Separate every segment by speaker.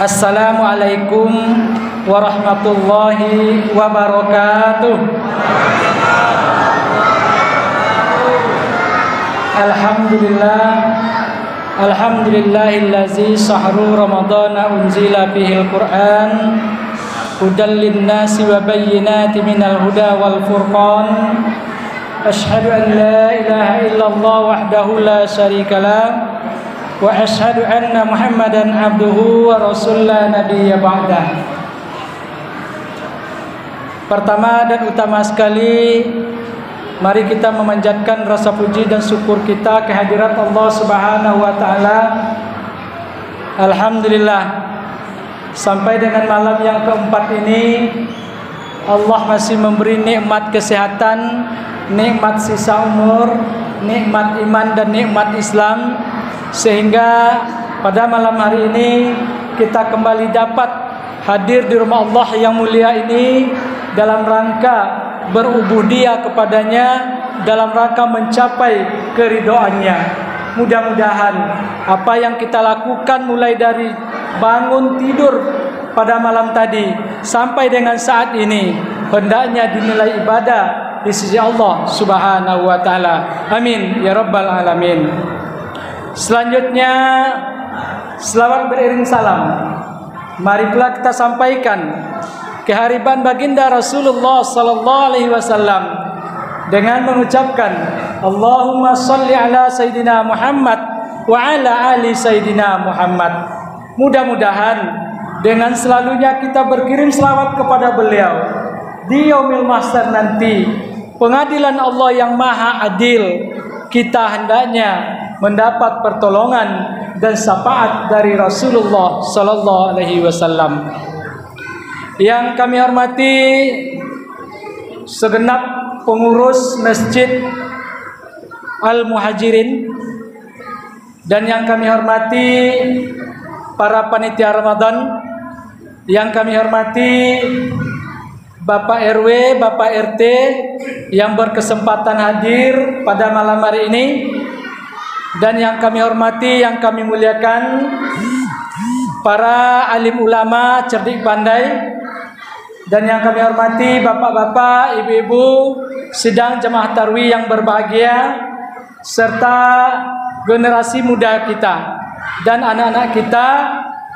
Speaker 1: Assalamualaikum warahmatullahi wabarakatuh. Alhamdulillahillazi sahru ramadana unzila fihil Qur'an hudal linnasi wa bayyinatin minal huda wal furqan. Asyhadu an la ilaha illallah wahdahu la syarikalah wa asyhadu anna Muhammadan abduhu wa rasulullah nabiyya ba'dah. Pertama dan utama sekali, mari kita memanjatkan rasa puji dan syukur kita kehadirat Allah Subhanahu wa taala. Alhamdulillah, sampai dengan malam yang keempat ini Allah masih memberi nikmat kesehatan, nikmat sisa umur, nikmat iman dan nikmat Islam, sehingga pada malam hari ini kita kembali dapat hadir di rumah Allah yang mulia ini dalam rangka berubudiyah kepadanya, dalam rangka mencapai keridhoannya. Mudah-mudahan apa yang kita lakukan mulai dari bangun tidur pada malam tadi sampai dengan saat ini hendaknya dinilai ibadah di sisi Allah Subhanahu wa taala. Amin ya rabbal alamin. Selanjutnya, selawat beriring salam mari pula kita sampaikan kehariban baginda Rasulullah sallallahu alaihi wasallam dengan mengucapkan Allahumma shalli ala Sayyidina Muhammad wa ala ali Sayyidina Muhammad. Mudah-mudahan dengan selalunya kita berkirim selawat kepada beliau di yaumil mahsyar nanti, pengadilan Allah yang maha adil, kita hendaknya mendapat pertolongan dan syafaat dari Rasulullah sallallahu alaihi wasallam. Yang kami hormati segenap pengurus Masjid Al-Muhajirin, dan yang kami hormati para panitia Ramadan, yang kami hormati Bapak RW, Bapak RT yang berkesempatan hadir pada malam hari ini, dan yang kami hormati, yang kami muliakan para alim ulama cerdik pandai, dan yang kami hormati bapak-bapak, ibu-ibu sidang jemaah tarwih yang berbahagia, serta generasi muda kita dan anak-anak kita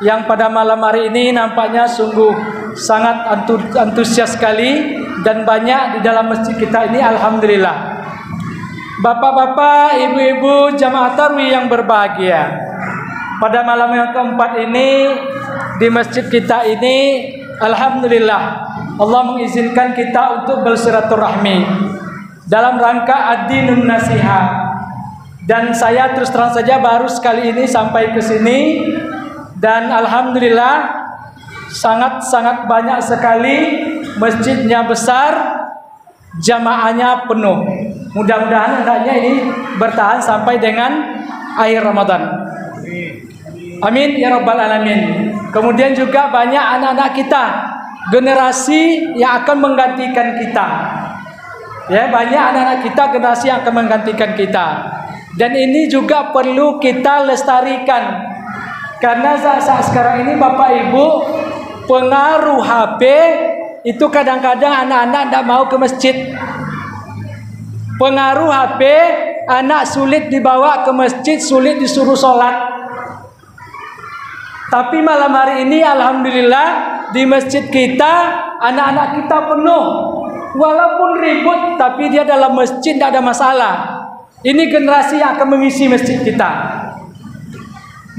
Speaker 1: yang pada malam hari ini nampaknya sungguh sangat antusias sekali dan banyak di dalam masjid kita ini. Alhamdulillah. Bapak-bapak, ibu-ibu jamaah tarwih yang berbahagia, pada malam yang keempat ini di masjid kita ini, alhamdulillah Allah mengizinkan kita untuk bersilaturahmi dalam rangka ad-dinun nasiha. Dan saya terus terang saja baru sekali ini sampai ke sini, dan alhamdulillah sangat-sangat banyak sekali, masjidnya besar, jamaahnya penuh. Mudah-mudahan hendaknya ini bertahan sampai dengan akhir Ramadan. Amin ya rabbal alamin. Kemudian juga banyak anak-anak kita, generasi yang akan menggantikan kita. Ya, banyak anak-anak kita, generasi yang akan menggantikan kita. Dan ini juga perlu kita lestarikan. Karena saat sekarang ini Bapak Ibu, pengaruh HP itu kadang-kadang anak-anak tidak mau ke masjid. Pengaruh HP, anak sulit dibawa ke masjid, sulit disuruh sholat. Tapi malam hari ini alhamdulillah di masjid kita anak-anak kita penuh. Walaupun ribut tapi dia dalam masjid tidak ada masalah. Ini generasi yang akan mengisi masjid kita.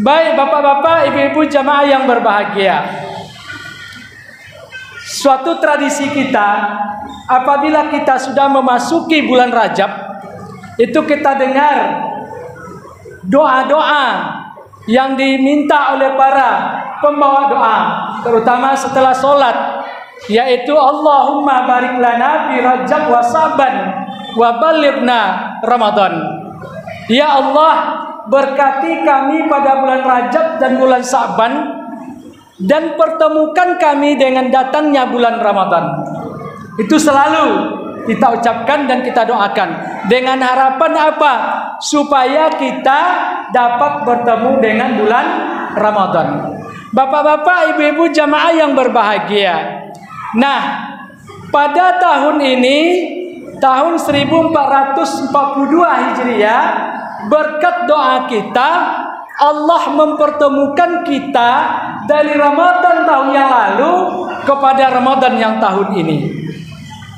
Speaker 1: Baik bapak-bapak, ibu-ibu jamaah yang berbahagia, suatu tradisi kita apabila kita sudah memasuki bulan Rajab, itu kita dengar doa-doa yang diminta oleh para pembawa doa, terutama setelah sholat, yaitu Allahumma barik lana fi Rajab wa Saban wa balighna Ramadan. Ya Allah, berkati kami pada bulan Rajab dan bulan Sa'ban, dan pertemukan kami dengan datangnya bulan Ramadan. Itu selalu kita ucapkan dan kita doakan dengan harapan apa? Supaya kita dapat bertemu dengan bulan Ramadan. Bapak-bapak, ibu-ibu jamaah yang berbahagia. Nah, pada tahun ini, tahun 1442 Hijriah, berkat doa kita, Allah mempertemukan kita dari Ramadan tahun yang lalu kepada Ramadan yang tahun ini.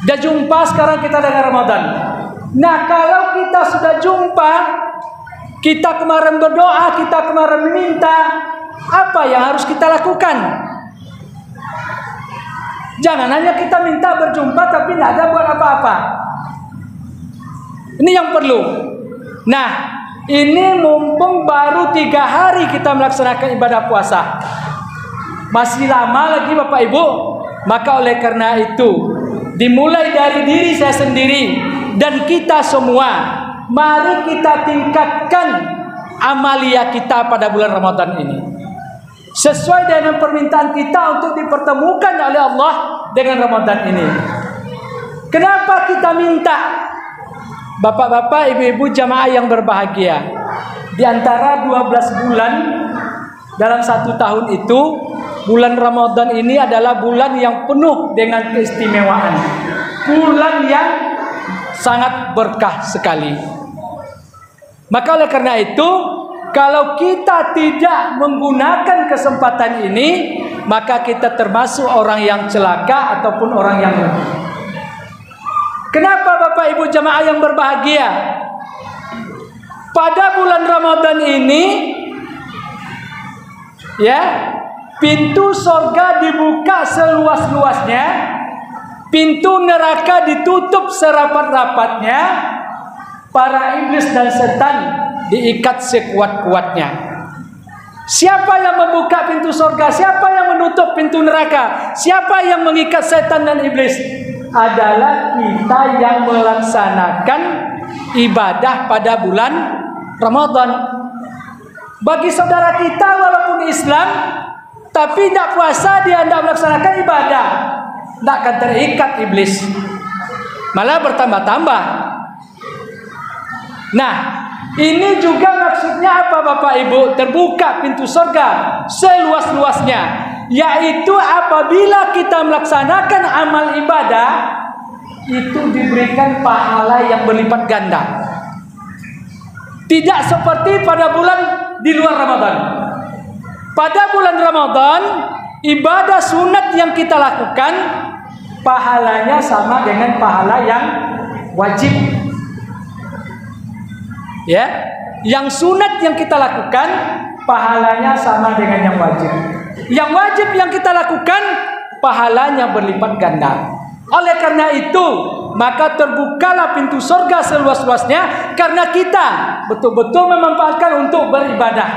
Speaker 1: Sudah jumpa sekarang kita dengan Ramadan. Nah, kalau kita sudah jumpa, kita kemarin berdoa, kita kemarin meminta, apa yang harus kita lakukan? Jangan hanya kita minta berjumpa tapi tidak ada buat apa-apa. Ini yang perlu. Nah, ini mumpung baru 3 hari kita melaksanakan ibadah puasa, masih lama lagi Bapak Ibu. Maka oleh karena itu, dimulai dari diri saya sendiri dan kita semua, mari kita tingkatkan amalia kita pada bulan Ramadan ini, sesuai dengan permintaan kita untuk dipertemukan oleh Allah dengan Ramadan ini. Kenapa kita minta? Bapak-bapak, ibu-ibu jamaah yang berbahagia, di antara 12 bulan dalam 1 tahun itu, bulan Ramadan ini adalah bulan yang penuh dengan keistimewaan, bulan yang sangat berkah sekali. Maka oleh karena itu, kalau kita tidak menggunakan kesempatan ini, maka kita termasuk orang yang celaka ataupun orang yang rugi. Kenapa Bapak Ibu jamaah yang berbahagia? Pada bulan Ramadan ini, ya, pintu sorga dibuka seluas-luasnya, pintu neraka ditutup serapat-rapatnya, para iblis dan setan diikat sekuat-kuatnya. Siapa yang membuka pintu surga? Siapa yang menutup pintu neraka? Siapa yang mengikat setan dan iblis? Adalah kita yang melaksanakan ibadah pada bulan Ramadan. Bagi saudara kita walaupun Islam, tapi tidak puasa, dia tidak melaksanakan ibadah, tidak akan terikat iblis, malah bertambah-tambah. Nah, ini juga maksudnya apa Bapak Ibu? Terbuka pintu surga seluas-luasnya, yaitu apabila kita melaksanakan amal ibadah, itu diberikan pahala yang berlipat ganda. Tidak seperti pada bulan di luar Ramadan. Pada bulan Ramadan, ibadah sunat yang kita lakukan, pahalanya sama dengan pahala yang wajib. Ya, yang sunat yang kita lakukan pahalanya sama dengan yang wajib. Yang wajib yang kita lakukan pahalanya berlipat ganda. Oleh karena itu, maka terbukalah pintu surga seluas-luasnya karena kita betul-betul memanfaatkan untuk beribadah.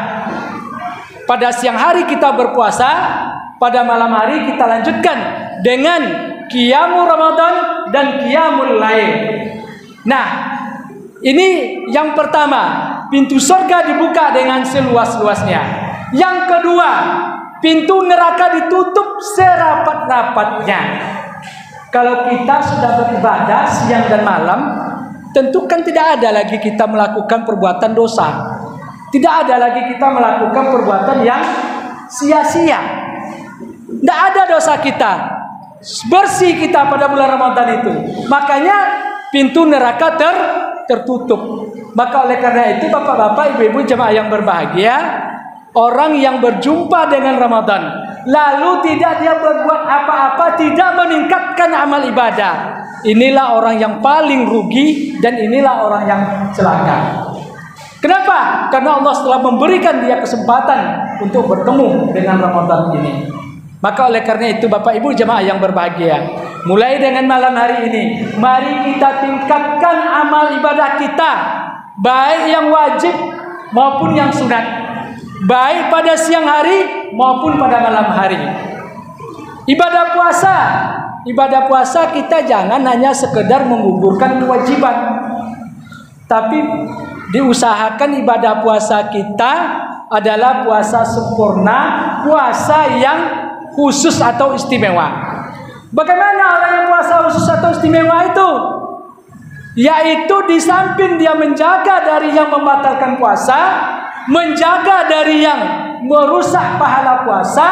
Speaker 1: Pada siang hari kita berpuasa, pada malam hari kita lanjutkan dengan qiyamul Ramadan dan qiyamul lail. Nah, ini yang pertama, pintu surga dibuka dengan seluas-luasnya. Yang kedua, pintu neraka ditutup serapat-rapatnya. Kalau kita sudah beribadah siang dan malam, tentu kan tidak ada lagi kita melakukan perbuatan dosa. Tidak ada lagi kita melakukan perbuatan yang sia-sia. Tidak ada dosa kita. Bersih kita pada bulan Ramadan itu. Makanya pintu neraka tertutup. Maka oleh karena itu bapak-bapak, ibu-ibu jemaah yang berbahagia, orang yang berjumpa dengan Ramadan lalu tidak dia berbuat apa-apa, tidak meningkatkan amal ibadah, inilah orang yang paling rugi dan inilah orang yang celaka. Kenapa? Karena Allah telah memberikan dia kesempatan untuk bertemu dengan Ramadan ini. Maka oleh karena itu Bapak Ibu jemaah yang berbahagia, mulai dengan malam hari ini, mari kita tingkatkan amal ibadah kita, baik yang wajib maupun yang sunat, baik pada siang hari maupun pada malam hari. Ibadah puasa kita jangan hanya sekedar menggugurkan kewajiban, tapi diusahakan ibadah puasa kita adalah puasa sempurna, puasa yang khusus atau istimewa. Bagaimana orang yang puasa khusus atau istimewa itu? Yaitu di samping dia menjaga dari yang membatalkan puasa, menjaga dari yang merusak pahala puasa,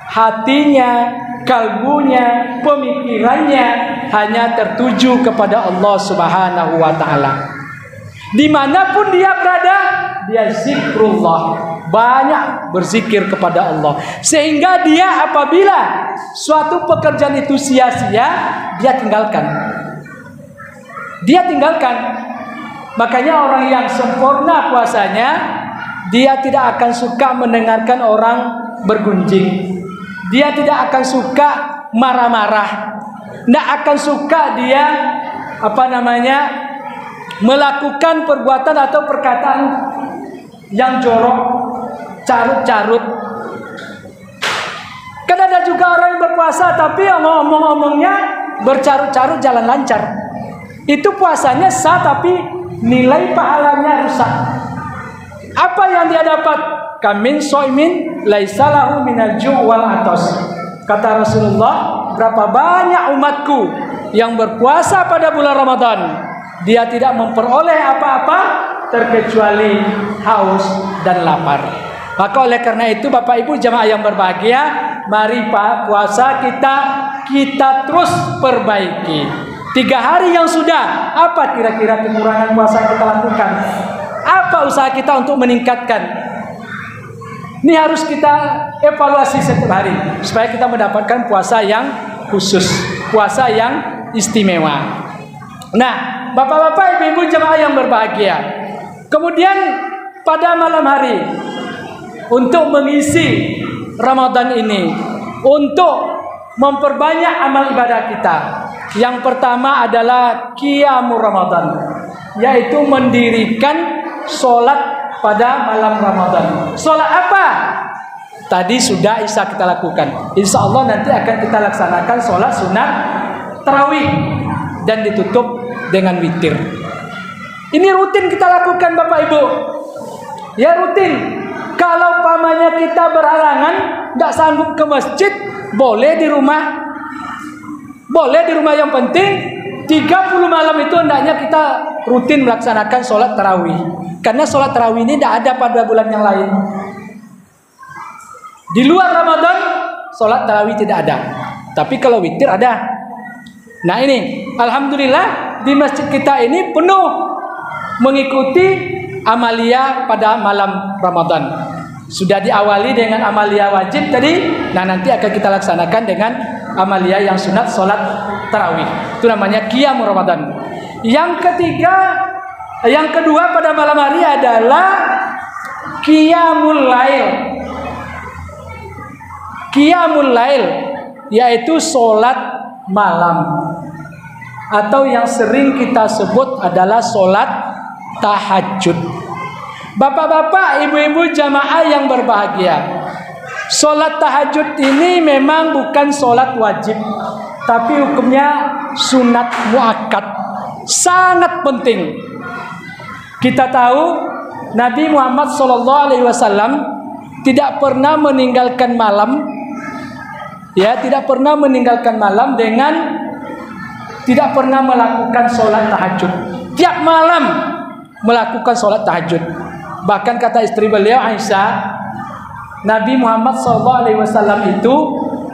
Speaker 1: hatinya, kalbunya, pemikirannya hanya tertuju kepada Allah Subhanahu wa taala. Dimanapun dia berada, dia zikrullah, banyak berzikir kepada Allah, sehingga dia apabila suatu pekerjaan itu sia-sia, dia tinggalkan. Makanya orang yang sempurna puasanya, dia tidak akan suka mendengarkan orang bergunjing, dia tidak akan suka marah-marah, tidak akan suka dia melakukan perbuatan atau perkataan yang jorok, carut-carut. Kan ada juga orang yang berpuasa tapi ngomong-ngomongnya bercarut-carut, jalan lancar. Itu puasanya sah tapi nilai pahalanya rusak. Apa yang dia dapat? Kamin soimin laisa lahu minal ju' wal atos. Kata Rasulullah, berapa banyak umatku yang berpuasa pada bulan Ramadan, dia tidak memperoleh apa-apa terkecuali haus dan lapar. Maka oleh karena itu Bapak Ibu jamaah yang berbahagia, mari Pak puasa kita terus perbaiki. 3 hari yang sudah, apa kira-kira kekurangan puasa yang kita lakukan? Apa usaha kita untuk meningkatkan? Ini harus kita evaluasi setiap hari supaya kita mendapatkan puasa yang khusus, puasa yang istimewa. Nah, Bapak-bapak, Ibu-ibu jemaah yang berbahagia, kemudian pada malam hari untuk mengisi Ramadan ini, untuk memperbanyak amal ibadah kita, yang pertama adalah qiyamul Ramadan, yaitu mendirikan sholat pada malam Ramadan. Sholat apa? Tadi sudah Isya kita lakukan. Insya Allah nanti akan kita laksanakan sholat sunat tarawih dan ditutup dengan witir. Ini rutin kita lakukan Bapak Ibu. Ya rutin. Kalau pamannya kita berhalangan, tidak sanggup ke masjid, boleh di rumah. Boleh di rumah, yang penting 30 malam itu hendaknya kita rutin melaksanakan sholat tarawih. Karena sholat tarawih ini tidak ada pada bulan yang lain. Di luar Ramadan, sholat tarawih tidak ada. Tapi kalau witir ada. Nah ini, alhamdulillah di masjid kita ini penuh mengikuti amalia pada malam Ramadan. Sudah diawali dengan amalia wajib tadi. Nah nanti akan kita laksanakan dengan amalia yang sunat sholat tarawih. Itu namanya qiyamul Ramadan. Yang kedua pada malam hari adalah qiyamul lail. Qiyamul lail yaitu sholat malam, atau yang sering kita sebut adalah sholat tahajud. Bapak-bapak, ibu-ibu jamaah yang berbahagia, sholat tahajud ini memang bukan sholat wajib, tapi hukumnya sunat muakkad, sangat penting. Kita tahu Nabi Muhammad SAW tidak pernah meninggalkan malam, tidak pernah meninggalkan malam dengan tidak pernah melakukan sholat tahajud. Tiap malam melakukan sholat tahajud. Bahkan kata istri beliau Aisyah, Nabi Muhammad SAW itu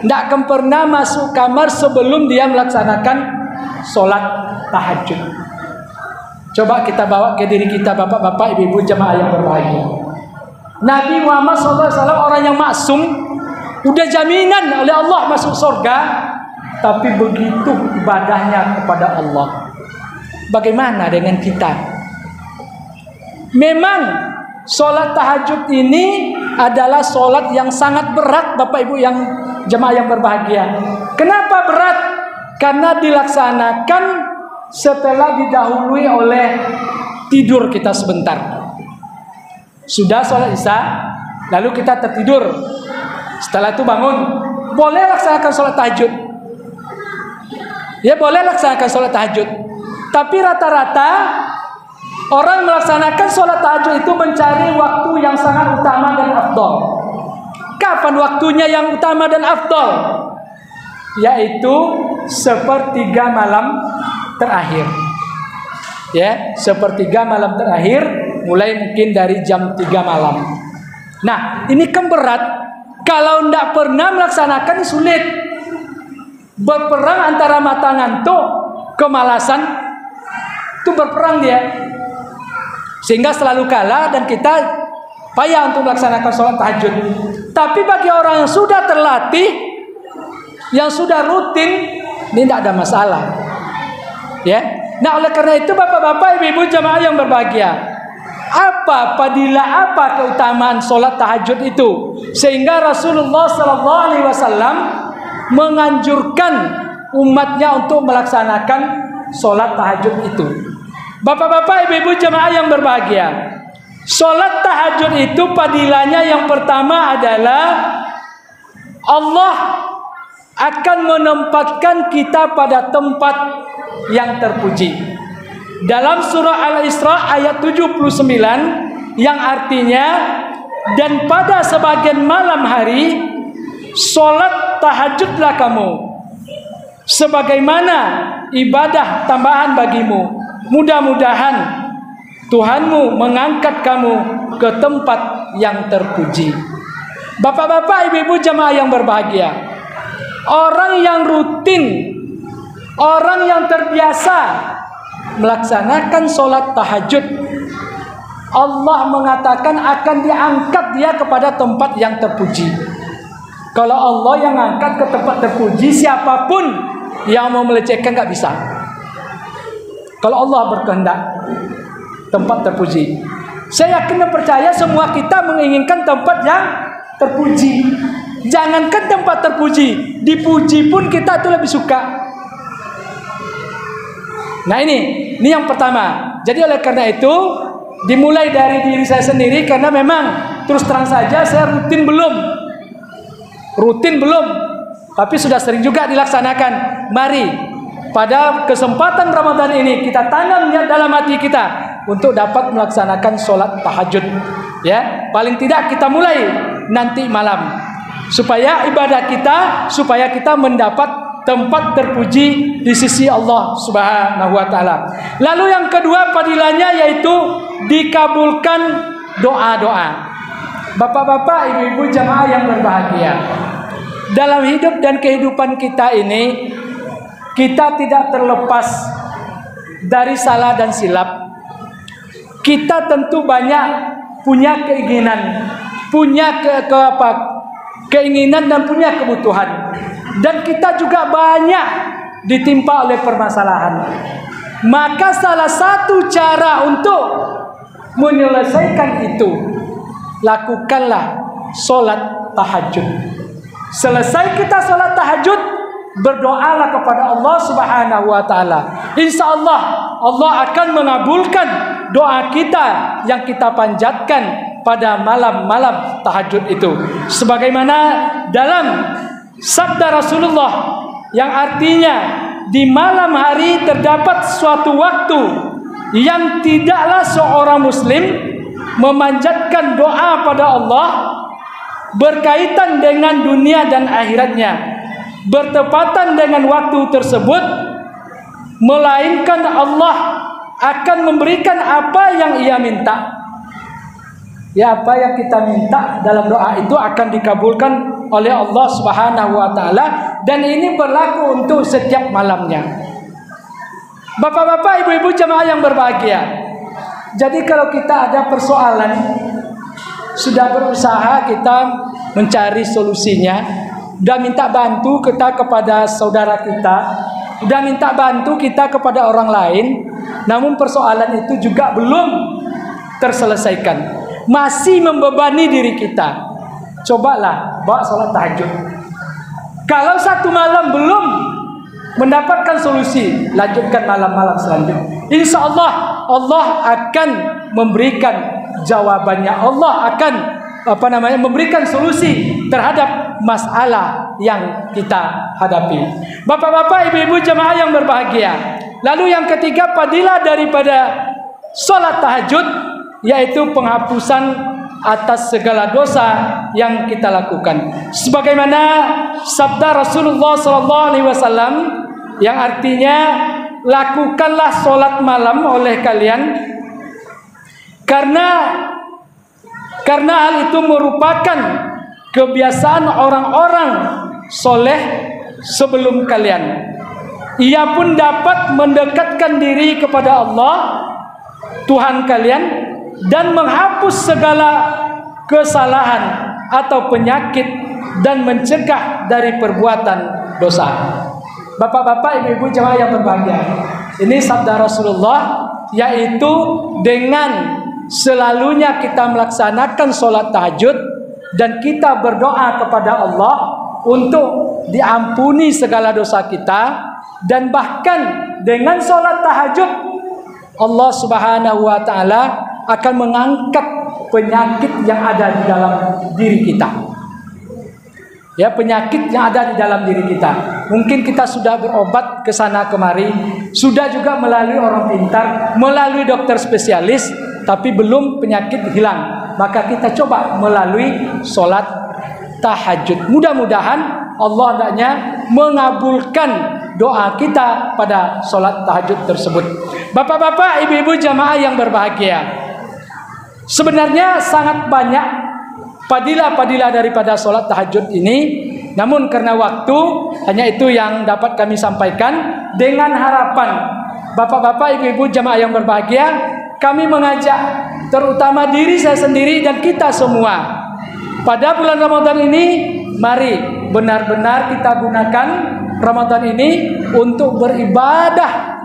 Speaker 1: tidak akan pernah masuk kamar sebelum dia melaksanakan sholat tahajud. Coba kita bawa ke diri kita, bapak-bapak, ibu-ibu jemaah yang berbahagia. Nabi Muhammad SAW orang yang maksum, udah jaminan oleh Allah masuk surga, tapi begitu ibadahnya kepada Allah. Bagaimana dengan kita? Memang sholat tahajud ini adalah sholat yang sangat berat, Bapak Ibu yang jemaah yang berbahagia. Kenapa berat? Karena dilaksanakan setelah didahului oleh tidur kita sebentar. Sudah sholat Isya, lalu kita tertidur. Setelah itu bangun, boleh laksanakan sholat tahajud. Ya boleh laksanakan sholat tahajud. Tapi rata-rata orang melaksanakan sholat tahajud itu mencari waktu yang sangat utama dan afdol. Kapan waktunya yang utama dan afdol? Yaitu sepertiga malam terakhir. Ya, sepertiga malam terakhir mulai mungkin dari jam 3 malam. Nah, ini kan berat. Kalau tidak pernah melaksanakan sulit. Berperang antara mata ngantuk, kemalasan, itu berperang dia. Sehingga selalu kalah dan kita payah untuk melaksanakan sholat tahajud. Tapi bagi orang yang sudah terlatih, yang sudah rutin, ini tidak ada masalah. Ya. Nah, oleh karena itu bapak-bapak, ibu-ibu jamaah yang berbahagia, apa fadilah, apa keutamaan sholat tahajud itu, sehingga Rasulullah SAW menganjurkan umatnya untuk melaksanakan sholat tahajud itu. Bapak-bapak, ibu-ibu jamaah yang berbahagia, sholat tahajud itu fadilahnya yang pertama adalah Allah akan menempatkan kita pada tempat yang terpuji. Dalam surah Al-Isra ayat 79 yang artinya, dan pada sebagian malam hari sholat tahajudlah kamu sebagaimana ibadah tambahan bagimu. Mudah-mudahan Tuhanmu mengangkat kamu ke tempat yang terpuji. Bapak-bapak, ibu-ibu jamaah yang berbahagia, orang yang rutin, orang yang terbiasa melaksanakan sholat tahajud, Allah mengatakan akan diangkat dia kepada tempat yang terpuji. Kalau Allah yang angkat ke tempat terpuji, siapapun yang mau melecehkan nggak bisa. Kalau Allah berkehendak tempat terpuji, saya yakin dan percaya semua kita menginginkan tempat yang terpuji. Jangankan tempat terpuji, dipuji pun kita itu lebih suka. Nah, ini yang pertama. Jadi oleh karena itu dimulai dari diri saya sendiri, karena memang terus terang saja saya rutin belum, tapi sudah sering juga dilaksanakan. Mari pada kesempatan Ramadan ini kita tanam niat dalam hati kita untuk dapat melaksanakan sholat tahajud. Ya, paling tidak kita mulai nanti malam, supaya ibadah kita, supaya kita mendapat tempat terpuji di sisi Allah Subhanahu wa taala. Lalu yang kedua fadilahnya yaitu dikabulkan doa-doa. Bapak-bapak, ibu-ibu jamaah yang berbahagia, dalam hidup dan kehidupan kita ini kita tidak terlepas dari salah dan silap. Kita tentu banyak punya keinginan, keinginan dan punya kebutuhan. Dan kita juga banyak ditimpa oleh permasalahan. Maka salah satu cara untuk menyelesaikan itu, lakukanlah sholat tahajud. Selesai kita sholat tahajud, berdoalah kepada Allah Subhanahu wa taala. Insya Allah, Allah akan mengabulkan doa kita yang kita panjatkan pada malam-malam tahajud itu. Sebagaimana dalam sabda Rasulullah yang artinya, di malam hari terdapat suatu waktu yang tidaklah seorang muslim memanjatkan doa pada Allah berkaitan dengan dunia dan akhiratnya bertepatan dengan waktu tersebut, melainkan Allah akan memberikan apa yang ia minta. Ya, apa yang kita minta dalam doa itu akan dikabulkan oleh Allah Subhanahu wa taala, dan ini berlaku untuk setiap malamnya. Bapak-bapak, ibu-ibu jamaah yang berbahagia, jadi kalau kita ada persoalan, sudah berusaha kita mencari solusinya, udah minta bantu kita kepada saudara kita, udah minta bantu kita kepada orang lain, namun persoalan itu juga belum terselesaikan, masih membebani diri kita. Cobalah bawa sholat tahajud. Kalau satu malam belum mendapatkan solusi, lanjutkan malam-malam selanjutnya. Insya Allah, Allah akan memberikan jawabannya. Allah akan memberikan solusi terhadap masalah yang kita hadapi. Bapak-bapak, ibu-ibu jamaah yang berbahagia, lalu yang ketiga fadilah daripada sholat tahajud yaitu penghapusan atas segala dosa yang kita lakukan. Sebagaimana sabda Rasulullah SAW yang artinya, lakukanlah sholat malam oleh kalian Karena hal itu merupakan kebiasaan orang-orang soleh sebelum kalian. Ia pun dapat mendekatkan diri kepada Allah, Tuhan kalian, dan menghapus segala kesalahan atau penyakit dan mencegah dari perbuatan dosa. Bapak-bapak, ibu-ibu jemaah yang berbahagia, ini sabda Rasulullah, yaitu dengan selalunya kita melaksanakan sholat tahajud dan kita berdoa kepada Allah untuk diampuni segala dosa kita, dan bahkan dengan sholat tahajud Allah Subhanahu wa Ta'ala akan mengangkat penyakit yang ada di dalam diri kita. Ya, penyakit yang ada di dalam diri kita. Mungkin kita sudah berobat ke sana kemari, sudah juga melalui orang pintar, melalui dokter spesialis, tapi belum penyakit hilang. Maka kita coba melalui sholat tahajud. Mudah-mudahan Allah hendaknya mengabulkan doa kita pada sholat tahajud tersebut. Bapak-bapak, ibu-ibu jamaah yang berbahagia, sebenarnya sangat banyak fadilah-fadilah daripada sholat tahajud ini. Namun karena waktu, hanya itu yang dapat kami sampaikan. Dengan harapan bapak-bapak, ibu-ibu jamaah yang berbahagia, kami mengajak terutama diri saya sendiri dan kita semua, pada bulan Ramadan ini, mari benar-benar kita gunakan Ramadan ini untuk beribadah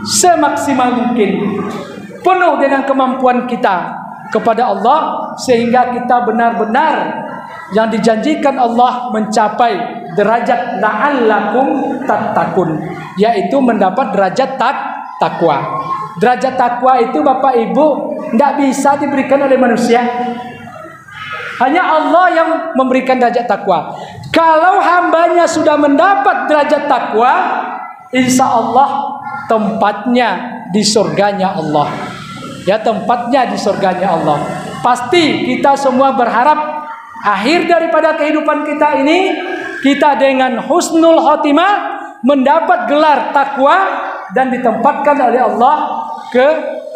Speaker 1: semaksimal mungkin, penuh dengan kemampuan kita kepada Allah, sehingga kita benar-benar yang dijanjikan Allah mencapai derajat la'allakum tattaqun, yaitu mendapat derajat takwa. Derajat takwa itu Bapak Ibu tidak bisa diberikan oleh manusia. Hanya Allah yang memberikan derajat takwa. Kalau hambanya sudah mendapat derajat takwa, insya Allah tempatnya di surganya Allah. Ya, tempatnya di surganya Allah. Pasti kita semua berharap akhir daripada kehidupan kita ini, kita dengan husnul khotimah mendapat gelar takwa dan ditempatkan oleh Allah ke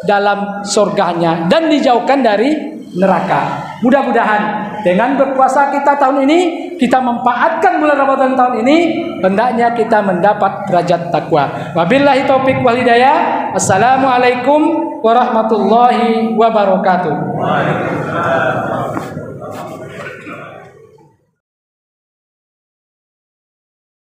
Speaker 1: dalam surganya dan dijauhkan dari neraka. Mudah-mudahan dengan berpuasa kita tahun ini, kita memanfaatkan bulan Ramadan tahun ini, hendaknya kita mendapat derajat takwa. Wabillahi taufik wal hidayah. Assalamualaikum warahmatullahi wabarakatuh.